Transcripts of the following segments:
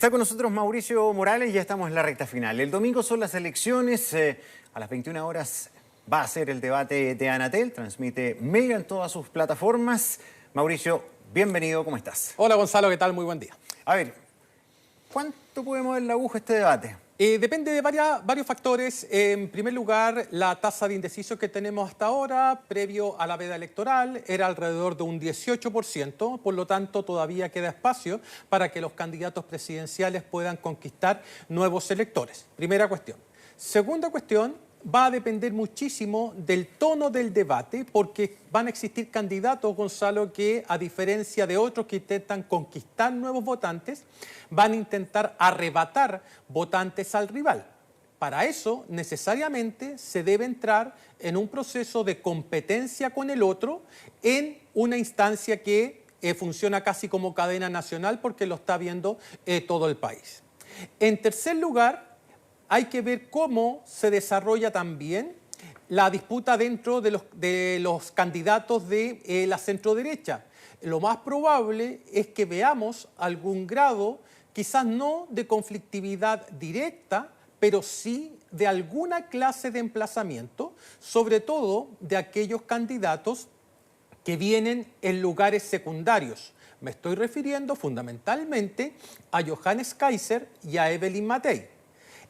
Está con nosotros Mauricio Morales, ya estamos en la recta final. El domingo son las elecciones, a las 21 horas va a ser el debate de Anatel, transmite Mega en todas sus plataformas. Mauricio, bienvenido, ¿cómo estás? Hola Gonzalo, ¿qué tal? Muy buen día. A ver, ¿cuánto puede mover la aguja este debate? Depende de varios factores. En primer lugar, la tasa de indecisos que tenemos hasta ahora, previo a la veda electoral, era alrededor de un 18%, por lo tanto todavía queda espacio para que los candidatos presidenciales puedan conquistar nuevos electores. Primera cuestión. Segunda cuestión, va a depender muchísimo del tono del debate, porque van a existir candidatos, Gonzalo, que a diferencia de otros que intentan conquistar nuevos votantes, van a intentar arrebatar votantes al rival. Para eso, necesariamente, se debe entrar en un proceso de competencia con el otro en una instancia que funciona casi como cadena nacional porque lo está viendo todo el país. En tercer lugar, hay que ver cómo se desarrolla también la disputa dentro de los candidatos de la centroderecha. Lo más probable es que veamos algún grado, quizás no de conflictividad directa, pero sí de alguna clase de emplazamiento, sobre todo de aquellos candidatos que vienen en lugares secundarios. Me estoy refiriendo fundamentalmente a Johannes Kaiser y a Evelyn Matei.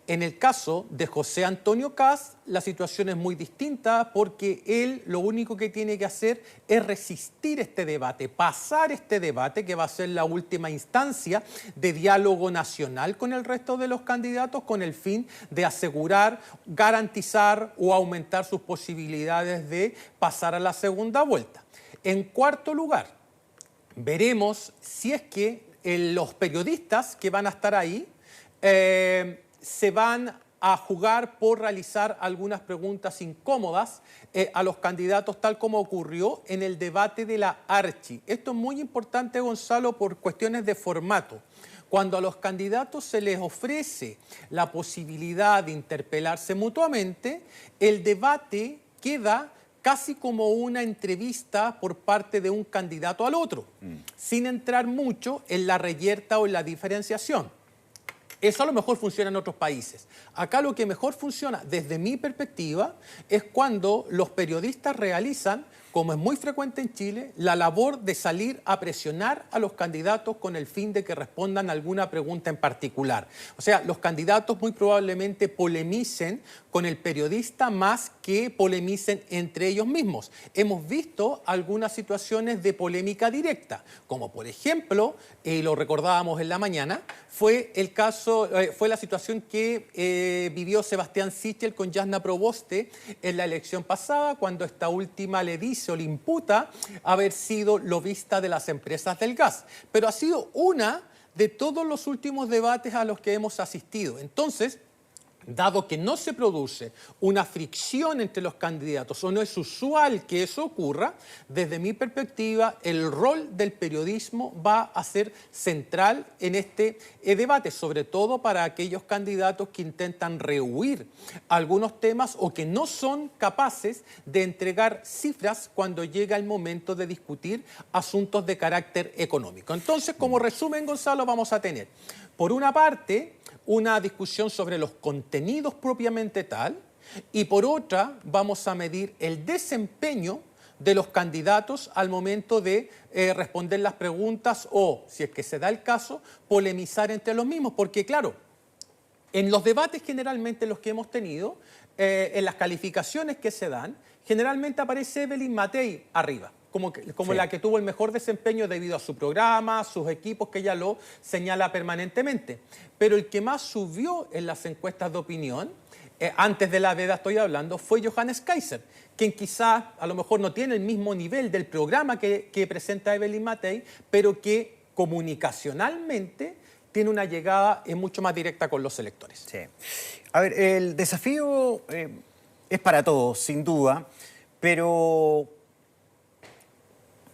En el caso de José Antonio Kast, la situación es muy distinta porque él lo único que tiene que hacer es resistir este debate, pasar este debate que va a ser la última instancia de diálogo nacional con el resto de los candidatos con el fin de asegurar, garantizar o aumentar sus posibilidades de pasar a la segunda vuelta. En cuarto lugar, veremos si es que los periodistas que van a estar ahí se van a jugar por realizar algunas preguntas incómodas a los candidatos, tal como ocurrió en el debate de la Archi. Esto es muy importante, Gonzalo, por cuestiones de formato. Cuando a los candidatos se les ofrece la posibilidad de interpelarse mutuamente, el debate queda casi como una entrevista por parte de un candidato al otro, sin entrar mucho en la reyerta o en la diferenciación. Eso a lo mejor funciona en otros países. Acá lo que mejor funciona, desde mi perspectiva, es cuando los periodistas realizan, como es muy frecuente en Chile, la labor de salir a presionar a los candidatos con el fin de que respondan a alguna pregunta en particular. O sea, los candidatos muy probablemente polemicen con el periodista más que polemicen entre ellos mismos. Hemos visto algunas situaciones de polémica directa, como por ejemplo, lo recordábamos en la mañana, fue la situación que vivió Sebastián Sichel con Jasna Proboste en la elección pasada, cuando esta última le dice o le imputa haber sido lobista de las empresas del gas. Pero ha sido una de todos los últimos debates a los que hemos asistido. Entonces, dado que no se produce una fricción entre los candidatos o no es usual que eso ocurra, desde mi perspectiva el rol del periodismo va a ser central en este debate, sobre todo para aquellos candidatos que intentan rehuir algunos temas o que no son capaces de entregar cifras cuando llega el momento de discutir asuntos de carácter económico. Entonces, como resumen, Gonzalo, vamos a tener, por una parte, una discusión sobre los contenidos propiamente tal, y por otra vamos a medir el desempeño de los candidatos al momento de responder las preguntas o, si es que se da el caso, polemizar entre los mismos. Porque claro, en los debates generalmente los que hemos tenido, en las calificaciones que se dan, generalmente aparece Evelyn Matei arriba, como sí, la que tuvo el mejor desempeño debido a su programa, sus equipos, que ella lo señala permanentemente. Pero el que más subió en las encuestas de opinión, antes de la veda estoy hablando, fue Johannes Kaiser, quien quizás a lo mejor no tiene el mismo nivel del programa que presenta Evelyn Matei, pero que comunicacionalmente tiene una llegada mucho más directa con los electores. Sí. A ver, el desafío es para todos, sin duda, pero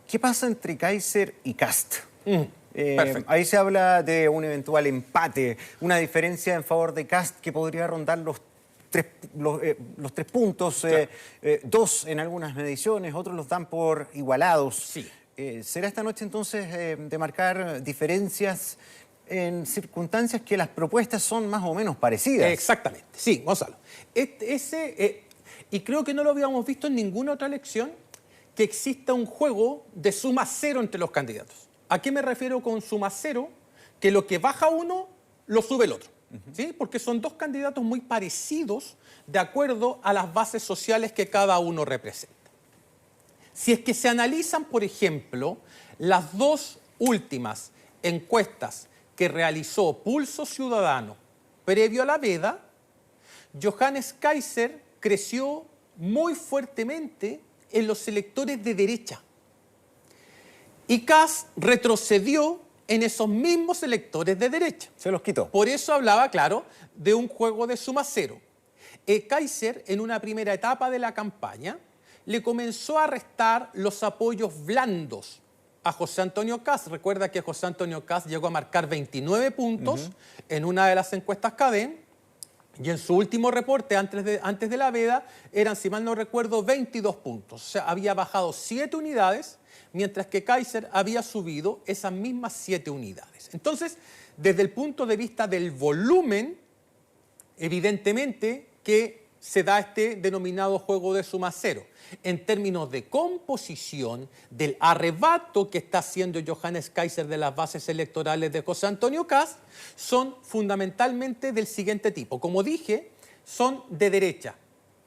¿qué pasa entre Kaiser y Kast? Ahí se habla de un eventual empate, una diferencia en favor de Kast que podría rondar los tres puntos, claro. Dos en algunas mediciones, otros los dan por igualados. Sí. ¿Será esta noche entonces de marcar diferencias en circunstancias que las propuestas son más o menos parecidas. Exactamente, sí, Gonzalo. Y creo que no lo habíamos visto en ninguna otra elección, que exista un juego de suma cero entre los candidatos. ¿A qué me refiero con suma cero? Que lo que baja uno, lo sube el otro. ¿Sí? Porque son dos candidatos muy parecidos de acuerdo a las bases sociales que cada uno representa. Si es que se analizan, por ejemplo, las dos últimas encuestas que realizó Pulso Ciudadano previo a la veda, Johannes Kaiser creció muy fuertemente en los electores de derecha. Y Kast retrocedió en esos mismos electores de derecha. Se los quitó. Por eso hablaba, claro, de un juego de suma cero. Kaiser, en una primera etapa de la campaña, le comenzó a restar los apoyos blandos a José Antonio Kast. Recuerda que José Antonio Kast llegó a marcar 29 puntos en una de las encuestas CADEM, y en su último reporte, antes de la veda, eran, si mal no recuerdo, 22 puntos. O sea, había bajado 7 unidades, mientras que Kaiser había subido esas mismas 7 unidades. Entonces, desde el punto de vista del volumen, evidentemente que se da este denominado juego de suma cero. En términos de composición, del arrebato que está haciendo Johannes Kaiser de las bases electorales de José Antonio Kast, son fundamentalmente del siguiente tipo. Como dije, son de derecha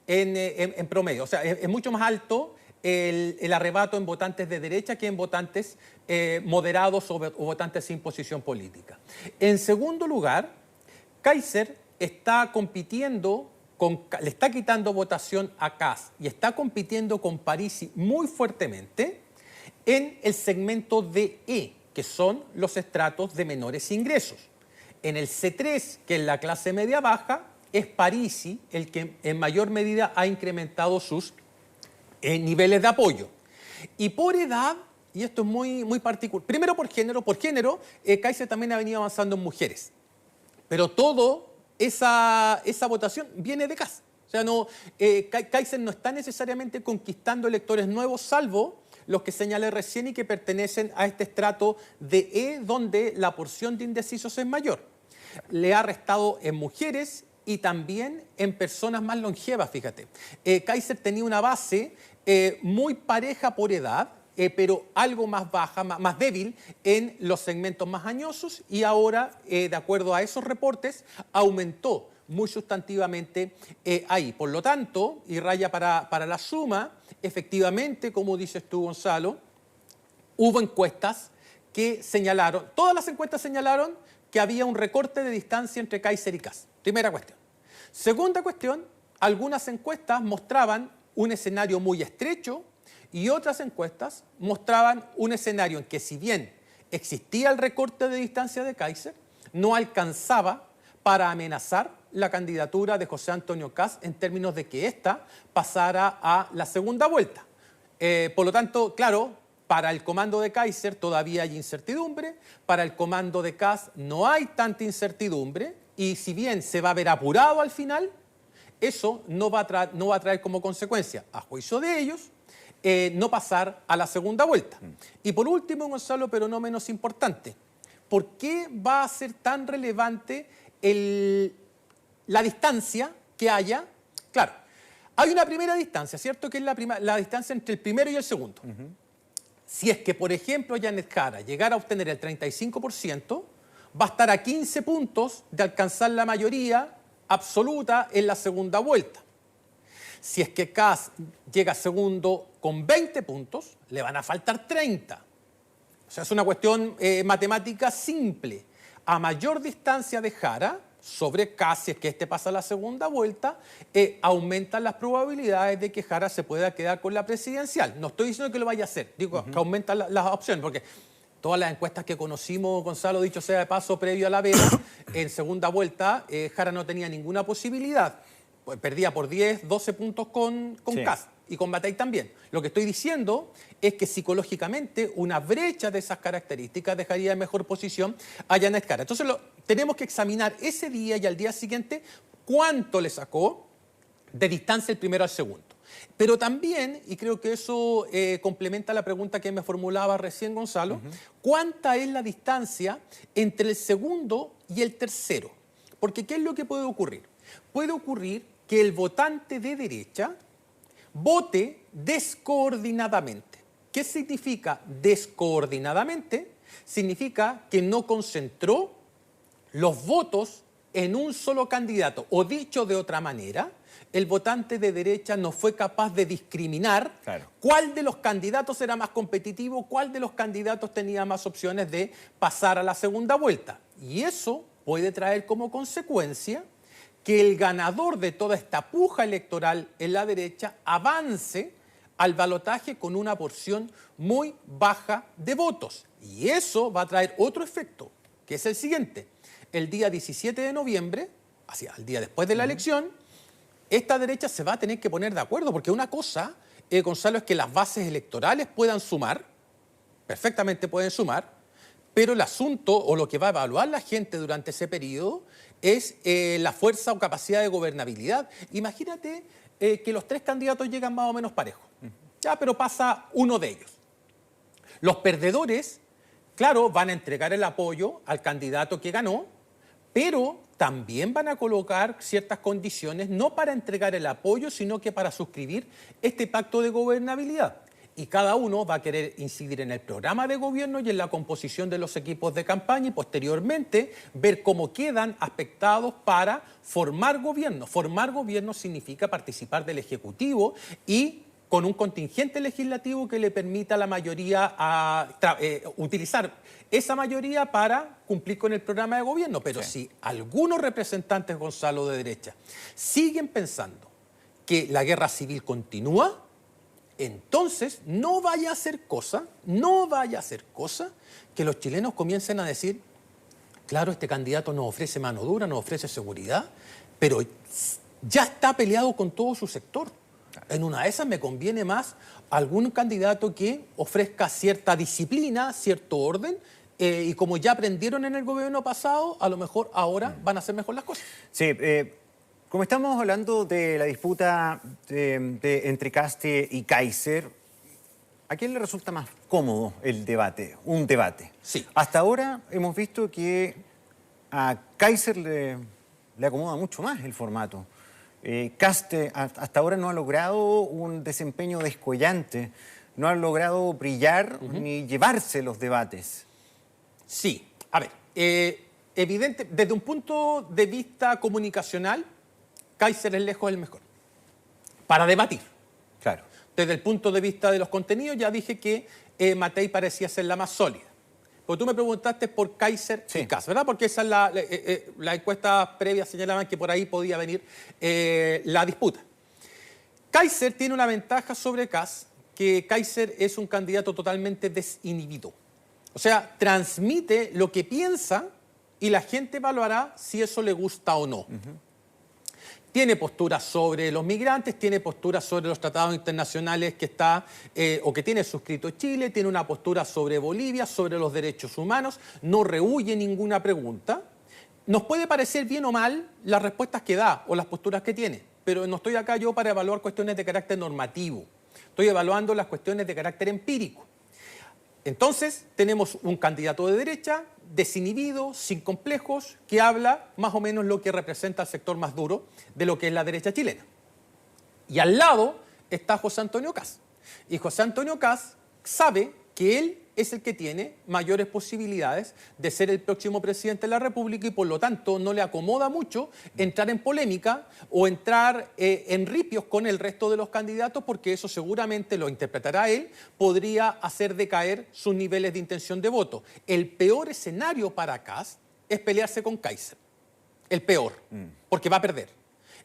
en promedio. O sea, es mucho más alto el arrebato en votantes de derecha que en votantes moderados o votantes sin posición política. En segundo lugar, Kaiser está compitiendo le está quitando votación a Kast y está compitiendo con Parisi muy fuertemente en el segmento de E, que son los estratos de menores ingresos. En el C3, que es la clase media-baja, es Parisi el que en mayor medida ha incrementado sus niveles de apoyo. Y por edad, y esto es muy particular, primero por género, Kaiser también ha venido avanzando en mujeres, pero todo esa votación viene de Kast. O sea, Kaiser no está necesariamente conquistando electores nuevos, salvo los que señalé recién y que pertenecen a este estrato de E, donde la porción de indecisos es mayor. Le ha restado en mujeres y también en personas más longevas, fíjate. Kaiser tenía una base muy pareja por edad, pero algo más baja, más débil en los segmentos más añosos, y ahora, de acuerdo a esos reportes, aumentó muy sustantivamente ahí. Por lo tanto, y raya para la suma, efectivamente, como dices tú, Gonzalo, hubo encuestas que señalaron, todas las encuestas señalaron que había un recorte de distancia entre Kaiser y Kast. Primera cuestión. Segunda cuestión, algunas encuestas mostraban un escenario muy estrecho, y otras encuestas mostraban un escenario en que, si bien existía el recorte de distancia de Kaiser, no alcanzaba para amenazar la candidatura de José Antonio Kast en términos de que ésta pasara a la segunda vuelta. Por lo tanto, claro, para el comando de Kaiser todavía hay incertidumbre, para el comando de Kast no hay tanta incertidumbre, y si bien se va a ver apurado al final, eso no va a traer como consecuencia, a juicio de ellos, no pasar a la segunda vuelta. Y por último, Gonzalo, pero no menos importante, ¿por qué va a ser tan relevante la distancia que haya? Claro, hay una primera distancia, ¿cierto? Que es la distancia entre el primero y el segundo. Si es que, por ejemplo, Janet Jara llegara a obtener el 35%, va a estar a 15 puntos de alcanzar la mayoría absoluta en la segunda vuelta. Si es que Kast llega segundo con 20 puntos, le van a faltar 30. O sea, es una cuestión matemática simple. A mayor distancia de Jara sobre Kast, si es que este pasa a la segunda vuelta, aumentan las probabilidades de que Jara se pueda quedar con la presidencial. No estoy diciendo que lo vaya a hacer, digo que aumentan las opciones, porque todas las encuestas que conocimos, Gonzalo, dicho sea de paso, previo a la veda, en segunda vuelta, Jara no tenía ninguna posibilidad. Perdía por 10, 12 puntos con Kast y con Bataille también. Lo que estoy diciendo es que psicológicamente una brecha de esas características dejaría en mejor posición a Janet Jara. Entonces tenemos que examinar ese día y al día siguiente cuánto le sacó de distancia el primero al segundo. Pero también, y creo que eso complementa la pregunta que me formulaba recién Gonzalo, ¿cuánta es la distancia entre el segundo y el tercero? Porque ¿qué es lo que puede ocurrir? Puede ocurrir que el votante de derecha vote descoordinadamente. ¿Qué significa descoordinadamente? Significa que no concentró los votos en un solo candidato. O dicho de otra manera, el votante de derecha no fue capaz de discriminar cuál de los candidatos era más competitivo, cuál de los candidatos tenía más opciones de pasar a la segunda vuelta. Y eso puede traer como consecuencia que el ganador de toda esta puja electoral en la derecha avance al balotaje con una porción muy baja de votos. Y eso va a traer otro efecto, que es el siguiente. El día 17 de noviembre, hacia el día después de la elección, esta derecha se va a tener que poner de acuerdo, porque una cosa, Gonzalo, es que las bases electorales puedan sumar, perfectamente pueden sumar, pero el asunto o lo que va a evaluar la gente durante ese periodo es la fuerza o capacidad de gobernabilidad. Imagínate que los tres candidatos llegan más o menos parejos, ya, pero pasa uno de ellos. Los perdedores, claro, van a entregar el apoyo al candidato que ganó, pero también van a colocar ciertas condiciones, no para entregar el apoyo, sino que para suscribir este pacto de gobernabilidad. Y cada uno va a querer incidir en el programa de gobierno y en la composición de los equipos de campaña y posteriormente ver cómo quedan aspectados para formar gobierno. Formar gobierno significa participar del Ejecutivo y con un contingente legislativo que le permita a la mayoría utilizar esa mayoría para cumplir con el programa de gobierno. Pero si algunos representantes, Gonzalo, de derecha, siguen pensando que la guerra civil continúa, entonces no vaya a ser cosa que los chilenos comiencen a decir, claro, este candidato nos ofrece mano dura, nos ofrece seguridad, pero ya está peleado con todo su sector. En una de esas me conviene más algún candidato que ofrezca cierta disciplina, cierto orden, y como ya aprendieron en el gobierno pasado, a lo mejor ahora van a hacer mejor las cosas. Sí, como estamos hablando de la disputa entre Kast y Kaiser, ¿a quién le resulta más cómodo el debate, un debate? Sí. Hasta ahora hemos visto que a Kaiser le acomoda mucho más el formato. Kast hasta ahora no ha logrado un desempeño descollante, no ha logrado brillar ni llevarse los debates. Sí, a ver, evidente, desde un punto de vista comunicacional, Kaiser es lejos el mejor para debatir. Claro. Desde el punto de vista de los contenidos, ya dije que Matei parecía ser la más sólida. Porque tú me preguntaste por Kaiser y Kast, ¿verdad? Porque esa es la encuesta previa señalaban que por ahí podía venir la disputa. Kaiser tiene una ventaja sobre Kast, que Kaiser es un candidato totalmente desinhibido. O sea, transmite lo que piensa y la gente evaluará si eso le gusta o no. Tiene posturas sobre los migrantes, tiene posturas sobre los tratados internacionales que está o que tiene suscrito Chile, tiene una postura sobre Bolivia, sobre los derechos humanos, no rehúye ninguna pregunta. Nos puede parecer bien o mal las respuestas que da o las posturas que tiene, pero no estoy acá yo para evaluar cuestiones de carácter normativo. Estoy evaluando las cuestiones de carácter empírico. Entonces, tenemos un candidato de derecha, desinhibido, sin complejos, que habla más o menos lo que representa el sector más duro de lo que es la derecha chilena. Y al lado está José Antonio Kast. Y José Antonio Kast sabe que él es el que tiene mayores posibilidades de ser el próximo presidente de la República y por lo tanto no le acomoda mucho entrar en polémica o entrar en ripios con el resto de los candidatos porque eso seguramente lo interpretará él, podría hacer decaer sus niveles de intención de voto. El peor escenario para Kast es pelearse con Kaiser. El peor, porque va a perder.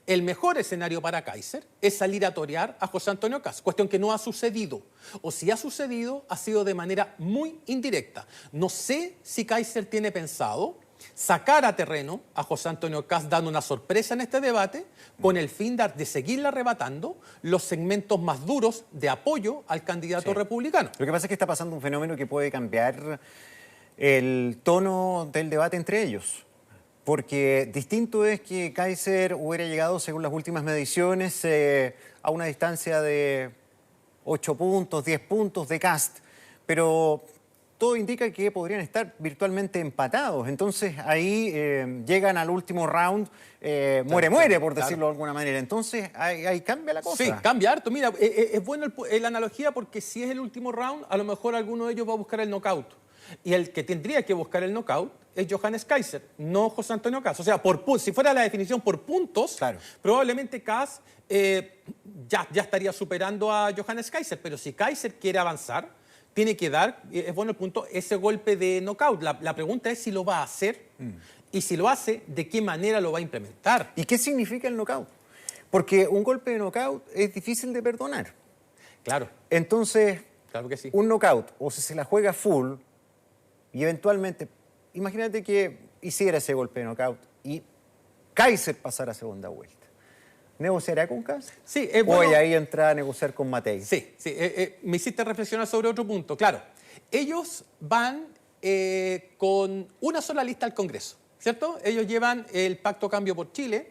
El mejor escenario para Kaiser es salir a torear a José Antonio Kast, cuestión que no ha sucedido. O si ha sucedido, ha sido de manera muy indirecta. No sé si Kaiser tiene pensado sacar a terreno a José Antonio Kast dando una sorpresa en este debate con el fin de seguirle arrebatando los segmentos más duros de apoyo al candidato republicano. Lo que pasa es que está pasando un fenómeno que puede cambiar el tono del debate entre ellos. Porque distinto es que Kaiser hubiera llegado, según las últimas mediciones, a una distancia de 8 puntos, 10 puntos de Kast, pero todo indica que podrían estar virtualmente empatados. Entonces ahí llegan al último round, muere, por decirlo de alguna manera. Entonces ahí cambia la cosa. Sí, cambia harto. Mira, es bueno la analogía porque si es el último round, a lo mejor alguno de ellos va a buscar el knockout. Y el que tendría que buscar el knockout es Johannes Kaiser, no José Antonio Kast. O sea, si fuera la definición por puntos, claro, probablemente Kast ya estaría superando a Johannes Kaiser. Pero si Kaiser quiere avanzar, tiene que dar, es bueno el punto, ese golpe de knockout. La pregunta es si lo va a hacer y si lo hace, ¿de qué manera lo va a implementar? ¿Y qué significa el knockout? Porque un golpe de knockout es difícil de perdonar. Claro. Entonces, claro que sí, un knockout, o si se la juega full, y eventualmente, imagínate que hiciera ese golpe de knockout y Kaiser pasara a segunda vuelta. ¿Negociará con Kast? Sí, bueno. ¿O ahí entra a negociar con Matei? Sí, me hiciste reflexionar sobre otro punto. Claro, ellos van con una sola lista al Congreso, ¿cierto? Ellos llevan el Pacto Cambio por Chile,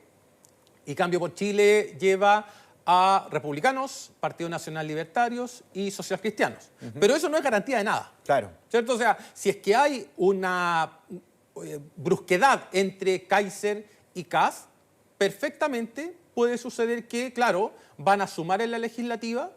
y Cambio por Chile lleva a republicanos, Partido Nacional Libertarios y socialcristianos. Pero eso no es garantía de nada. Claro. ¿Cierto? O sea, si es que hay una brusquedad entre Kaiser y Kast, perfectamente puede suceder que, claro, van a sumar en la legislativa,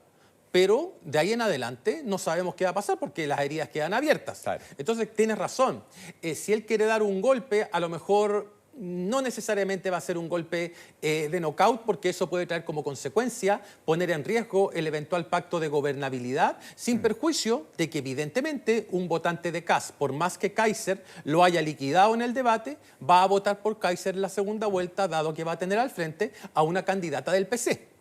pero de ahí en adelante no sabemos qué va a pasar porque las heridas quedan abiertas. Claro. Entonces, tienes razón. Si él quiere dar un golpe, a lo mejor no necesariamente va a ser un golpe de knockout, porque eso puede traer como consecuencia poner en riesgo el eventual pacto de gobernabilidad, sin perjuicio de que evidentemente un votante de Kast, por más que Kaiser lo haya liquidado en el debate, va a votar por Kaiser en la segunda vuelta, dado que va a tener al frente a una candidata del PC.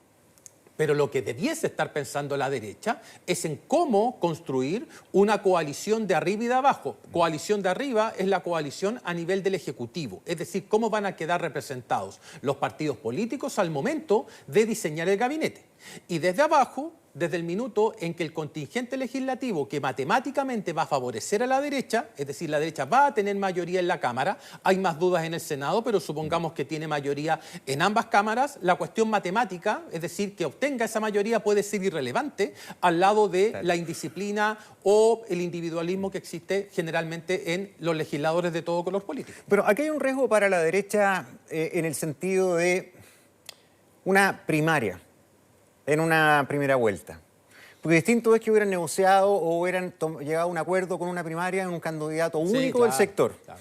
Pero lo que debiese estar pensando la derecha es en cómo construir una coalición de arriba y de abajo. Coalición de arriba es la coalición a nivel del Ejecutivo, es decir, cómo van a quedar representados los partidos políticos al momento de diseñar el gabinete. Y desde abajo, desde el minuto en que el contingente legislativo que matemáticamente va a favorecer a la derecha, es decir, la derecha va a tener mayoría en la Cámara, hay más dudas en el Senado, pero supongamos que tiene mayoría en ambas cámaras, la cuestión matemática, es decir, que obtenga esa mayoría puede ser irrelevante al lado de la indisciplina o el individualismo que existe generalmente en los legisladores de todo color político. Pero aquí hay un riesgo para la derecha en el sentido de una primaria, en una primera vuelta. Porque distinto es que hubieran negociado o hubieran llegado a un acuerdo con una primaria en un candidato único del sector. Claro.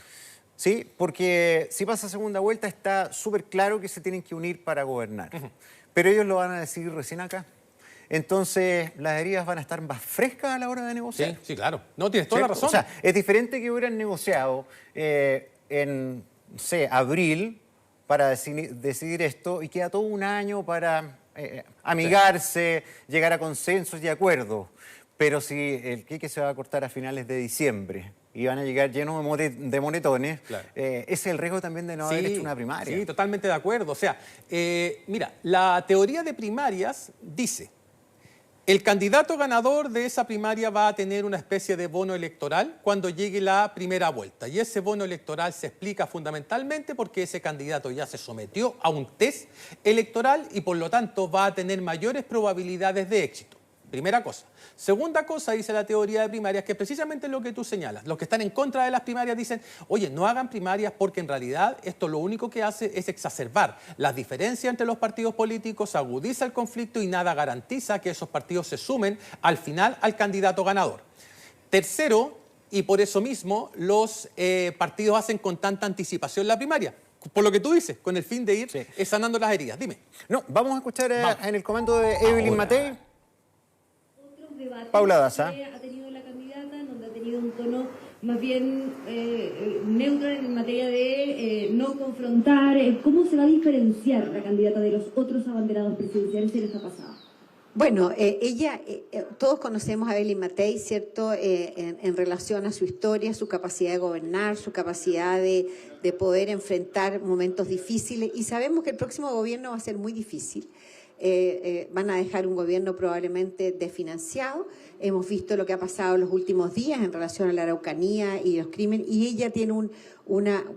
¿Sí? Porque si pasa a segunda vuelta está súper claro que se tienen que unir para gobernar. Pero ellos lo van a decidir recién acá. Entonces, las heridas van a estar más frescas a la hora de negociar. Sí, claro. No, tienes toda la razón. O sea, es diferente que hubieran negociado en, no sé, abril para decidir esto y queda todo un año para amigarse, llegar a consensos y acuerdos. Pero si el queque se va a cortar a finales de diciembre y van a llegar llenos de moretones, claro, ese es el riesgo también de no haber hecho una primaria. Sí, totalmente de acuerdo. O sea, mira, la teoría de primarias dice: el candidato ganador de esa primaria va a tener una especie de bono electoral cuando llegue la primera vuelta. Y ese bono electoral se explica fundamentalmente porque ese candidato ya se sometió a un test electoral y por lo tanto va a tener mayores probabilidades de éxito. Primera cosa. Segunda cosa, dice la teoría de primarias, que precisamente es lo que tú señalas. Los que están en contra de las primarias dicen: oye, no hagan primarias porque en realidad esto lo único que hace es exacerbar las diferencias entre los partidos políticos, agudiza el conflicto y nada garantiza que esos partidos se sumen al final al candidato ganador. Tercero, y por eso mismo los partidos hacen con tanta anticipación la primaria. Por lo que tú dices, con el fin de ir sanando las heridas. Dime. No, vamos a escuchar en el comando de Evelyn Matei. Paula Daza. Ha tenido la candidata, donde ha tenido un tono más bien neutro en materia de no confrontar. ¿Cómo se va a diferenciar la candidata de los otros abanderados presidenciales en esta pasada? Bueno, todos conocemos a Evelyn Matei, ¿cierto?, en relación a su historia, su capacidad de gobernar, su capacidad de poder enfrentar momentos difíciles, y sabemos que el próximo gobierno va a ser muy difícil. Van a dejar un gobierno probablemente desfinanciado. Hemos visto lo que ha pasado en los últimos días en relación a la Araucanía y los crímenes, y ella tiene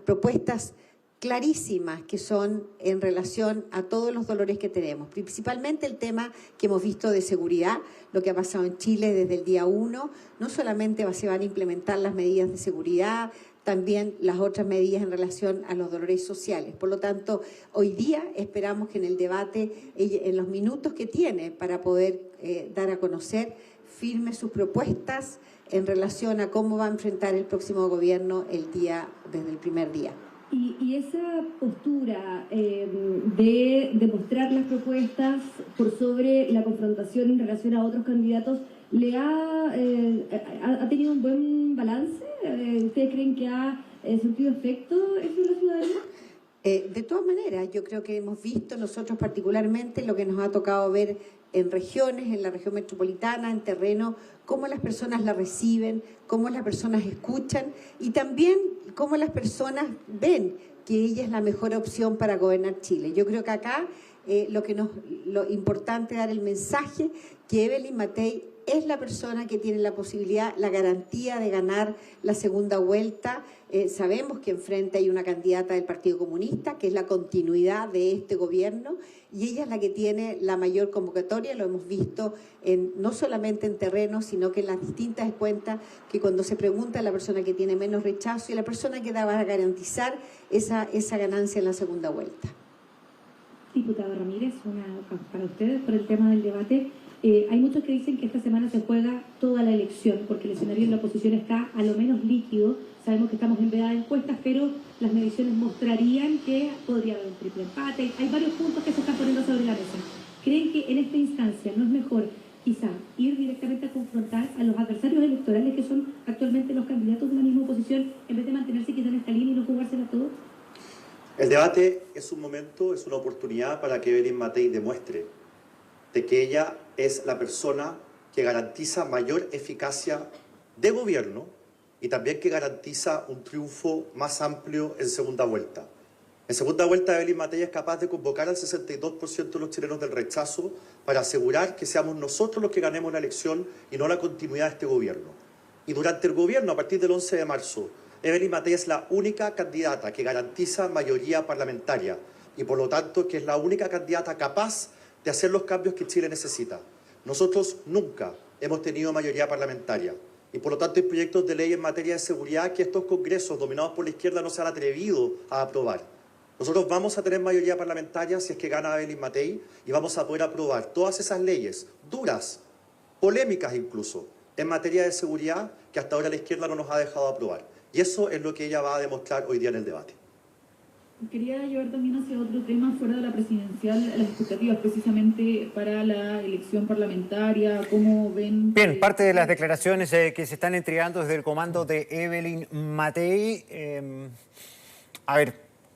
propuestas clarísimas que son en relación a todos los dolores que tenemos, principalmente el tema que hemos visto de seguridad, lo que ha pasado en Chile desde el día 1, no solamente se van a implementar las medidas de seguridad, también las otras medidas en relación a los dolores sociales. Por lo tanto, hoy día esperamos que en el debate, en los minutos que tiene para poder dar a conocer, firme sus propuestas en relación a cómo va a enfrentar el próximo gobierno desde el primer día. Y esa postura de demostrar las propuestas por sobre la confrontación en relación a otros candidatos, ¿le ha tenido un buen balance? ¿Ustedes creen que ha surtido efecto eso en la ciudadanía? De todas maneras, yo creo que hemos visto nosotros particularmente lo que nos ha tocado ver en regiones, en la región metropolitana, en terreno, cómo las personas la reciben, cómo las personas escuchan y también cómo las personas ven que ella es la mejor opción para gobernar Chile. Yo creo que acá lo importante es dar el mensaje que Evelyn Matthei es la persona que tiene la posibilidad, la garantía de ganar la segunda vuelta. Sabemos que enfrente hay una candidata del Partido Comunista, que es la continuidad de este gobierno, y ella es la que tiene la mayor convocatoria. Lo hemos visto no solamente en terreno, sino que en las distintas cuentas, que cuando se pregunta a la persona que tiene menos rechazo y la persona que va a garantizar esa ganancia en la segunda vuelta. Diputado Ramírez, para ustedes, por el tema del debate. Hay muchos que dicen que esta semana se juega toda la elección, porque el escenario en la oposición está a lo menos líquido. Sabemos que estamos en veda de encuestas, pero las mediciones mostrarían que podría haber un triple empate. Hay varios puntos que se están poniendo sobre la mesa. ¿Creen que en esta instancia no es mejor quizá ir directamente a confrontar a los adversarios electorales que son actualmente los candidatos de la misma oposición, en vez de mantenerse quizá en esta línea y no jugársela todo? El debate es un momento, es una oportunidad para que Evelyn Matthei demuestre de que ella es la persona que garantiza mayor eficacia de gobierno y también que garantiza un triunfo más amplio en segunda vuelta. En segunda vuelta, Evelyn Matthei es capaz de convocar al 62% de los chilenos del rechazo para asegurar que seamos nosotros los que ganemos la elección y no la continuidad de este gobierno. Y durante el gobierno, a partir del 11 de marzo, Evelyn Matthei es la única candidata que garantiza mayoría parlamentaria y por lo tanto que es la única candidata capaz de hacer los cambios que Chile necesita. Nosotros nunca hemos tenido mayoría parlamentaria y por lo tanto hay proyectos de ley en materia de seguridad que estos congresos dominados por la izquierda no se han atrevido a aprobar. Nosotros vamos a tener mayoría parlamentaria si es que gana Evelyn Matthei y vamos a poder aprobar todas esas leyes duras, polémicas incluso, en materia de seguridad que hasta ahora la izquierda no nos ha dejado aprobar. Y eso es lo que ella va a demostrar hoy día en el debate. Quería llevar también hacia otro tema fuera de la presidencial, las expectativas precisamente para la elección parlamentaria, ¿cómo ven? Bien, parte de las declaraciones que se están entregando desde el comando de Evelyn Matthei. A ver,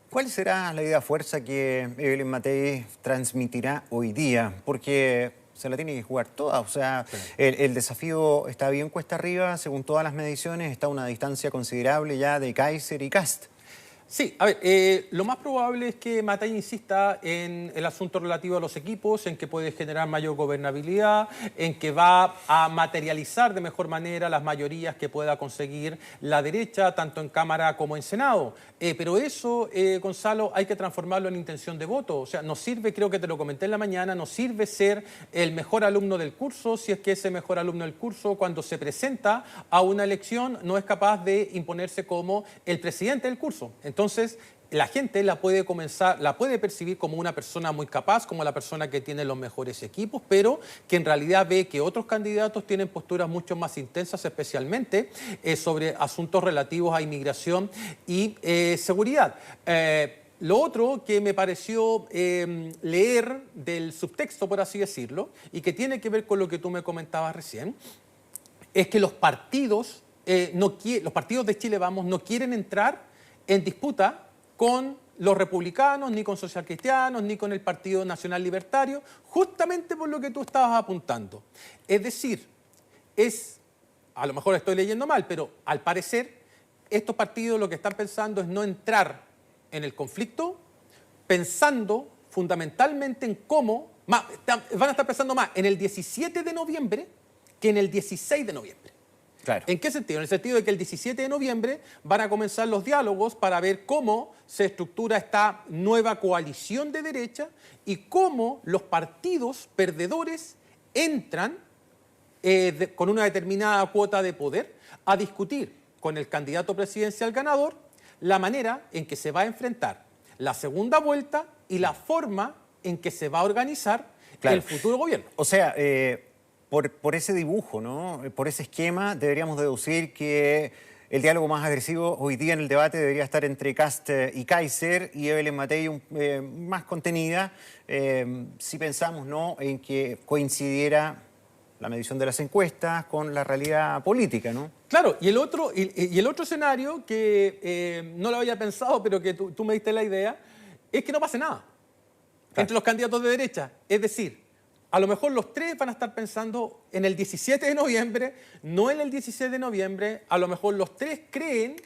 ¿cuál será la idea fuerza que Evelyn Matthei transmitirá hoy día? Porque se la tiene que jugar toda, o sea, sí. El desafío está bien cuesta arriba, según todas las mediciones, está a una distancia considerable ya de Kaiser y Kast. Sí, a ver, lo más probable es que Matthei insista en el asunto relativo a los equipos, en que puede generar mayor gobernabilidad, en que va a materializar de mejor manera las mayorías que pueda conseguir la derecha, tanto en Cámara como en Senado. Pero eso, Gonzalo, hay que transformarlo en intención de voto. O sea, nos sirve, creo que te lo comenté en la mañana, nos sirve ser el mejor alumno del curso, si es que ese mejor alumno del curso, cuando se presenta a una elección, no es capaz de imponerse como el presidente del curso. Entonces, la gente la puede percibir como una persona muy capaz, como la persona que tiene los mejores equipos, pero que en realidad ve que otros candidatos tienen posturas mucho más intensas, especialmente sobre asuntos relativos a inmigración y seguridad. Lo otro que me pareció leer del subtexto, por así decirlo, y que tiene que ver con lo que tú me comentabas recién, es que los partidos de Chile Vamos no quieren entrar en disputa con los republicanos, ni con socialcristianos, ni con el Partido Nacional Libertario, justamente por lo que tú estabas apuntando. Es decir, a lo mejor estoy leyendo mal, pero al parecer estos partidos lo que están pensando es no entrar en el conflicto, pensando fundamentalmente en cómo, van a estar pensando más en el 17 de noviembre que en el 16 de noviembre. Claro. ¿En qué sentido? En el sentido de que el 17 de noviembre van a comenzar los diálogos para ver cómo se estructura esta nueva coalición de derecha y cómo los partidos perdedores entran con una determinada cuota de poder a discutir con el candidato presidencial ganador la manera en que se va a enfrentar la segunda vuelta y la forma en que se va a organizar el futuro gobierno. O sea, por ese dibujo, ¿no? Por ese esquema, deberíamos deducir que el diálogo más agresivo hoy día en el debate debería estar entre Kast y Kaiser y Evelyn Matei más contenida, si pensamos, ¿no?, en que coincidiera la medición de las encuestas con la realidad política, ¿no? Claro, y el otro escenario que no lo había pensado, pero que tú me diste la idea, es que no pase nada entre los candidatos de derecha. Es decir, a lo mejor los tres van a estar pensando en el 17 de noviembre, no en el 16 de noviembre. A lo mejor los tres creen,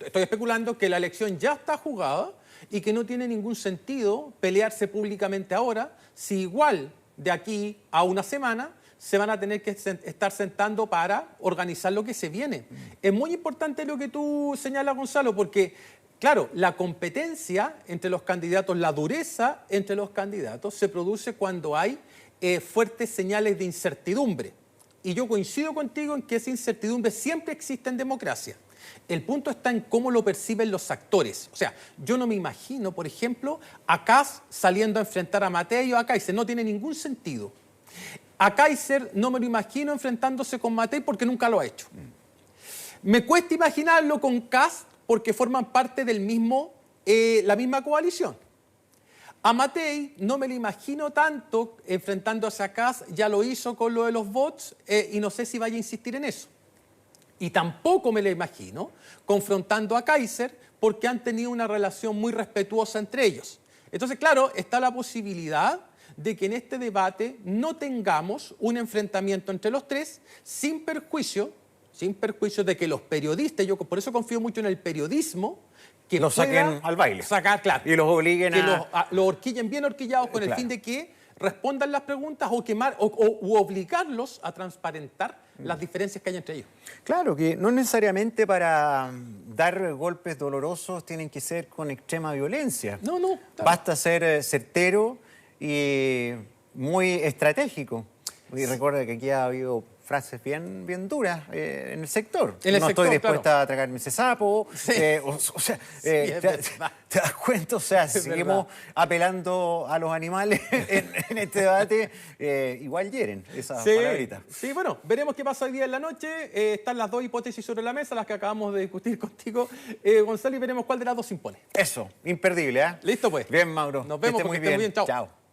estoy especulando, que la elección ya está jugada y que no tiene ningún sentido pelearse públicamente ahora, si igual de aquí a una semana se van a tener que estar sentando para organizar lo que se viene. Es muy importante lo que tú señalas, Gonzalo, porque, claro, la competencia entre los candidatos, la dureza entre los candidatos, se produce cuando hay fuertes señales de incertidumbre. Y yo coincido contigo en que esa incertidumbre siempre existe en democracia. El punto está en cómo lo perciben los actores. O sea, yo no me imagino, por ejemplo, a Kast saliendo a enfrentar a Matei o a Kaiser. No tiene ningún sentido. A Kaiser no me lo imagino enfrentándose con Matei porque nunca lo ha hecho. Me cuesta imaginarlo con Kast porque forman parte del la misma coalición. A Matei no me lo imagino tanto enfrentándose a Kast, ya lo hizo con lo de los bots y no sé si vaya a insistir en eso. Y tampoco me lo imagino confrontando a Kaiser porque han tenido una relación muy respetuosa entre ellos. Entonces, claro, está la posibilidad de que en este debate no tengamos un enfrentamiento entre los tres sin perjuicio de que los periodistas, yo por eso confío mucho en el periodismo, que los saquen al baile. Claro. Y los obliguen los horquillen bien horquillados con el fin de que respondan las preguntas o obligarlos a transparentar las diferencias que hay entre ellos. Claro, que no necesariamente para dar golpes dolorosos tienen que ser con extrema violencia. No. Claro. Basta ser certero y muy estratégico. Y recuerda que aquí ha habido frases bien duras en el sector. Estoy dispuesta a tragarme ese sapo. Sí. ¿Te das cuenta? O sea, seguimos apelando a los animales en este debate. Igual hieren esas palabritas. Sí, bueno, veremos qué pasa hoy día en la noche. Están las dos hipótesis sobre la mesa, las que acabamos de discutir contigo, Gonzalo, y veremos cuál de las dos se impone. Eso, imperdible, ¿eh? Listo, pues. Bien, Mauro. Nos vemos, que esté muy bien. Chao. Chao.